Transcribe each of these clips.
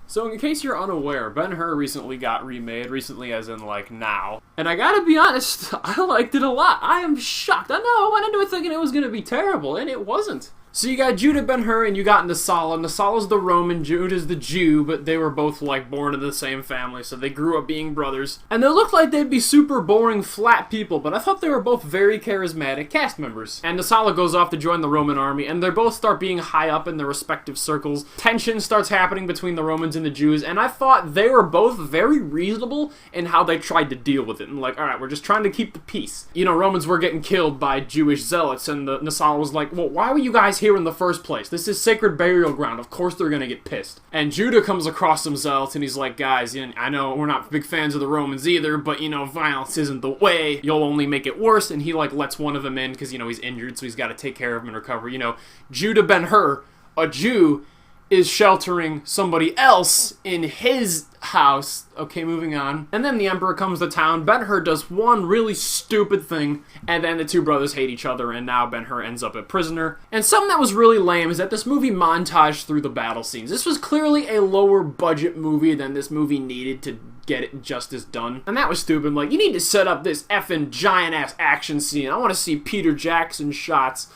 So in case you're unaware, Ben-Hur recently got remade, recently as in like now. And I gotta be honest, I liked it a lot. I am shocked. I know, I went into it thinking it was gonna be terrible, and it wasn't. So you got Judah, Ben-Hur, and you got Nasala. Nasala's the Roman, Judah's the Jew, but they were both, like, born into the same family, so they grew up being brothers. And they looked like they'd be super boring, flat people, but I thought they were both very charismatic cast members. And Nasala goes off to join the Roman army, and they both start being high up in their respective circles. Tension starts happening between the Romans and the Jews, and I thought they were both very reasonable in how they tried to deal with it. And like, alright, we're just trying to keep the peace. You know, Romans were getting killed by Jewish zealots, and Nasala was like, well, why were you guys here in the first place? This is sacred burial ground. Of course they're gonna get pissed. And Judah comes across some zealots and he's like, guys, you know, I know we're not big fans of the Romans either, but you know, violence isn't the way. You'll only make it worse. And he like lets one of them in because, you know, he's injured, so he's got to take care of him and recover. You know, Judah Ben-Hur, a Jew, is sheltering somebody else in his house. Okay, moving on. And then the emperor comes to town. Ben-Hur does one really stupid thing, and then the two brothers hate each other, and now Ben-Hur ends up a prisoner. And something that was really lame is that this movie montaged through the battle scenes. This was clearly a lower budget movie than this movie needed to get it justice done. And that was stupid. Like, you need to set up this effing giant-ass action scene. I want to see Peter Jackson shots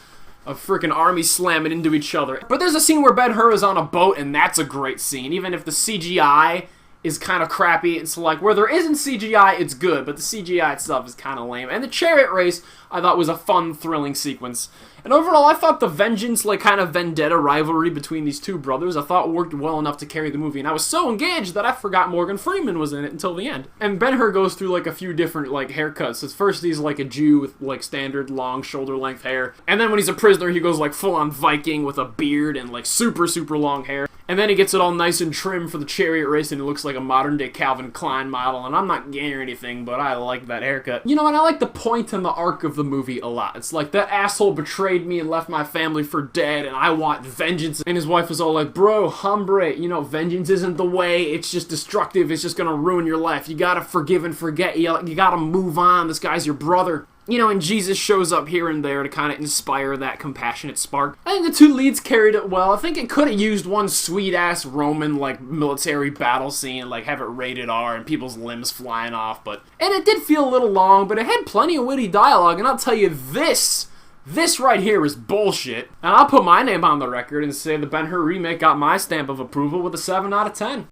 of freaking armies slamming into each other. But there's a scene where Ben-Hur is on a boat, and that's a great scene. Even if the CGI is kind of crappy, it's like, where there isn't CGI, it's good, but the CGI itself is kind of lame. And the chariot race, I thought was a fun, thrilling sequence. And overall, I thought the vengeance, like, kind of vendetta rivalry between these two brothers, I thought worked well enough to carry the movie. And I was so engaged that I forgot Morgan Freeman was in it until the end. And Ben-Hur goes through, like, a few different, like, haircuts. At first, he's, like, a Jew with, like, standard long shoulder-length hair. And then when he's a prisoner, he goes, like, full-on Viking with a beard and, like, super, super long hair. And then he gets it all nice and trim for the chariot race, and it looks like a modern-day Calvin Klein model. And I'm not gay or anything, but I like that haircut. You know, and I like the point and the arc of the movie a lot. It's like, that asshole betrayed me and left my family for dead, and I want vengeance. And his wife was all like, bro, hombre, you know, vengeance isn't the way. It's just destructive. It's just gonna ruin your life. You gotta forgive and forget. You gotta move on. This guy's your brother. You know, and Jesus shows up here and there to kind of inspire that compassionate spark. I think the two leads carried it well. I think it could have used one sweet-ass Roman, like, military battle scene, like, have it rated R and people's limbs flying off, but... And it did feel a little long, but it had plenty of witty dialogue, and I'll tell you, this right here is bullshit. And I'll put my name on the record and say the Ben-Hur remake got my stamp of approval with a 7 out of 10.